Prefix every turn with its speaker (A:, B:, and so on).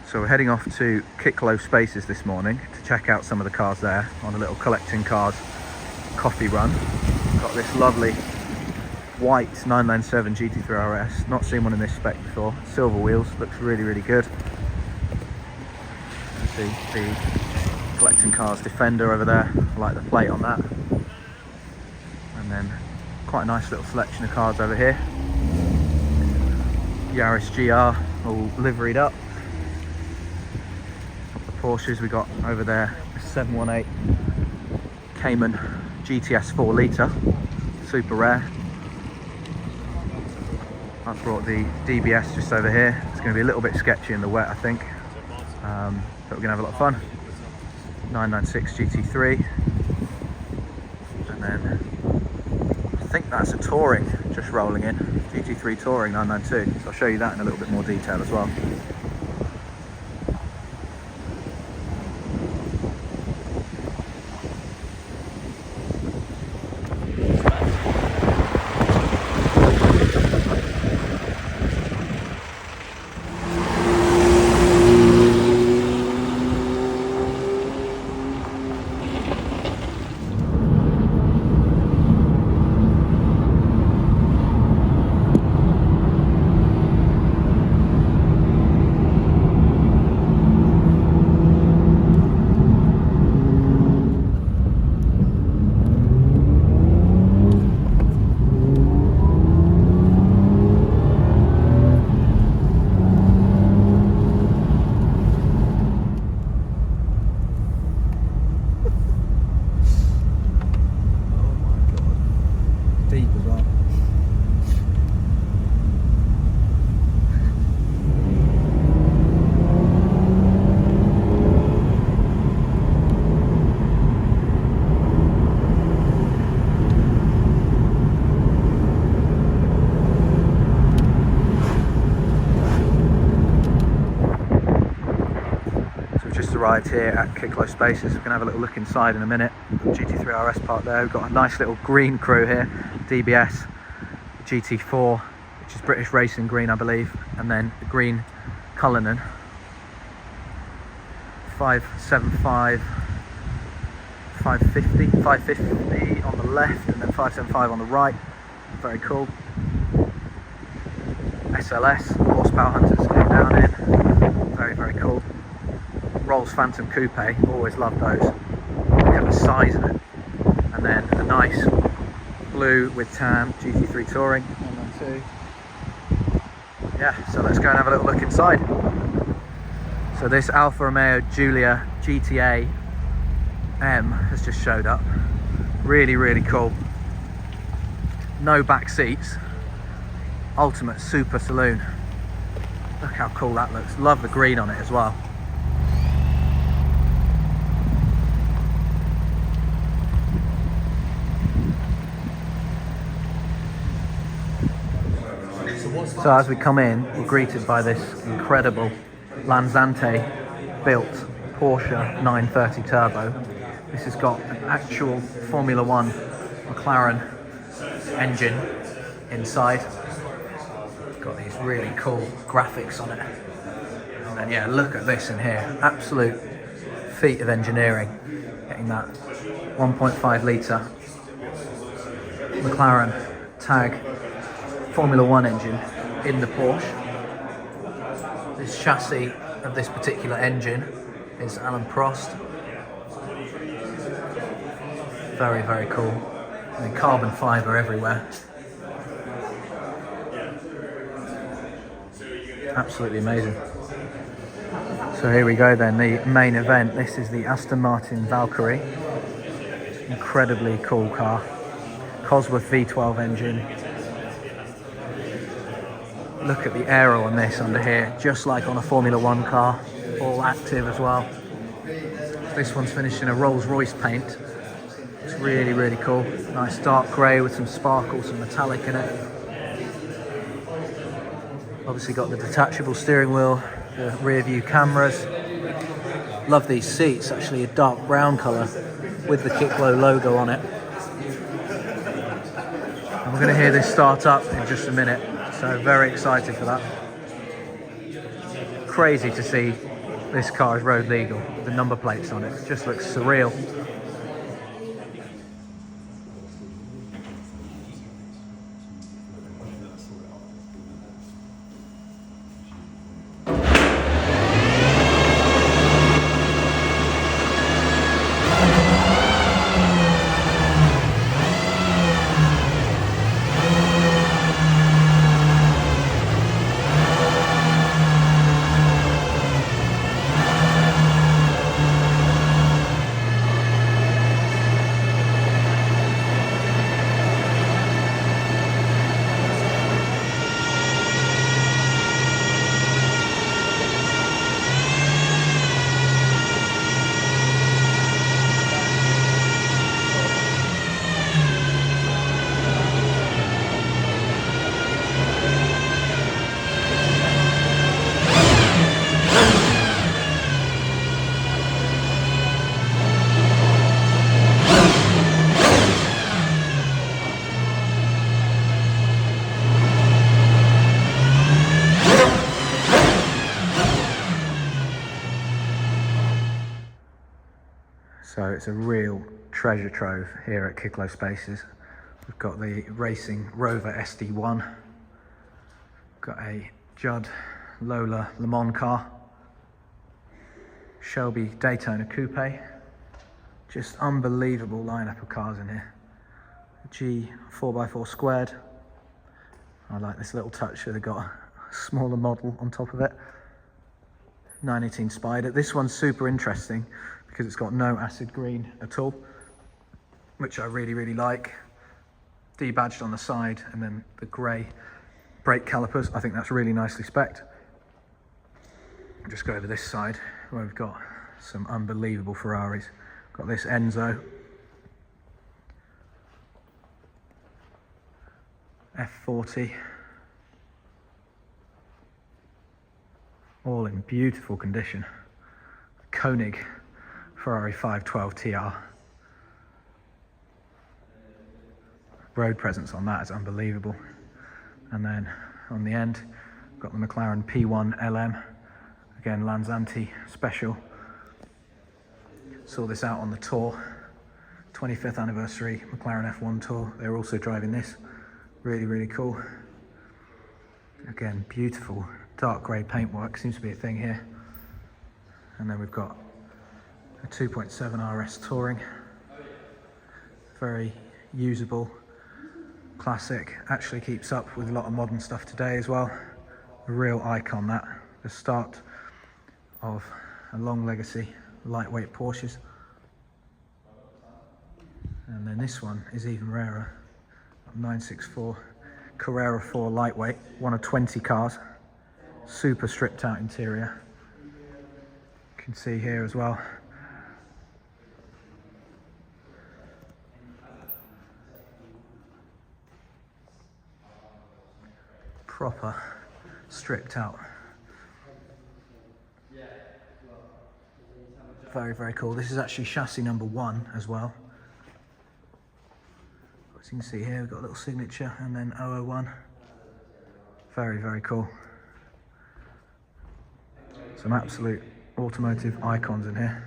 A: So we're heading off to Kiklo Spaces this morning to check out some of the cars there on a little collecting cars coffee run. Got this lovely white 997 GT3 RS, not seen one in this spec before. Silver wheels, looks really, really good. You see the collecting cars Defender over there, I like the plate on that. And then quite a nice little selection of cars over here. Yaris GR, all liveried up. Porsches we got over there, 718 Cayman GTS 4 litre, super rare. I've brought the DBS just over here. It's going to be a little bit sketchy in the wet, I think, but we're going to have a lot of fun. 996 GT3, and then I think that's a Touring just rolling in, GT3 Touring 992, so I'll show you that in a little bit more detail as well. Arrived here at Kiklo Spaces. We're going to have a little look inside in a minute. GT3 RS part there. We've got a nice little green crew here. DBS GT4, which is British Racing green, I believe, and then the green Cullinan 575, 550 on the left, and then 575 on the right. Very cool. SLS horsepower hunters going down in. Very, very cool. Rolls Phantom Coupe, always loved those. They have the size of it. And then a nice blue with tan GT3 Touring 192. Yeah, so let's go and have a little look inside. So this Alfa Romeo Giulia GTA M has just showed up. Really, really cool. No back seats. Ultimate super saloon. Look how cool that looks. Love the green on it as well. So as we come in, we're greeted by this incredible Lanzante built Porsche 930 Turbo. This has got an actual Formula 1 McLaren engine inside. It's got these really cool graphics on it. And then yeah, look at this in here. Absolute feat of engineering. Getting that 1.5 litre McLaren TAG Formula 1 engine in the Porsche. This chassis of this particular engine is Alan Prost. Very, very cool. And carbon fibre everywhere. Absolutely amazing. So here we go then, the main event. This is the Aston Martin Valkyrie. Incredibly cool car. Cosworth V12 engine. Look at the aero on this under here, just like on a Formula 1 car, all active as well. This one's finished in a Rolls-Royce paint. It's really, really cool. Nice dark grey with some sparkle, some metallic in it. Obviously got the detachable steering wheel, the rear view cameras. Love these seats, actually a dark brown colour with the Kiklo logo on it. And we're going to hear this start up in just a minute, so very excited for that. Crazy to see this car is road legal, the number plates on it, just looks surreal. So it's a real treasure trove here at Kiklo Spaces. We've got the racing Rover SD1, got a Judd Lola Le Mans car, Shelby Daytona Coupe, just unbelievable lineup of cars in here. G 4x4 squared, I like this little touch that they've got a smaller model on top of it. 918 Spyder. This one's super interesting because it's got no acid green at all, which I really like. Debadged on the side, and then the grey brake calipers. I think that's really nicely spec'd. I'll just go over this side where we've got some unbelievable Ferraris. Got this Enzo, F40, all in beautiful condition. Koenig Ferrari 512 TR. Road presence on that is unbelievable. And then on the end, got the McLaren P1 LM, again Lanzante special. Saw this out on the tour, 25th anniversary McLaren F1 tour. They're also driving this, really cool. Again, beautiful dark grey paintwork, seems to be a thing here. And then we've got a 2.7 RS Touring, very usable, classic, actually keeps up with a lot of modern stuff today as well. A real icon, that, the start of a long legacy lightweight Porsches. And then this one is even rarer, 964 Carrera 4 lightweight, one of 20 cars, super stripped out interior. You can see here as well. Proper stripped out. Very cool. This is actually chassis number 1 as well. As you can see here, we've got a little signature and then 001. Very cool. Some absolute automotive icons in here.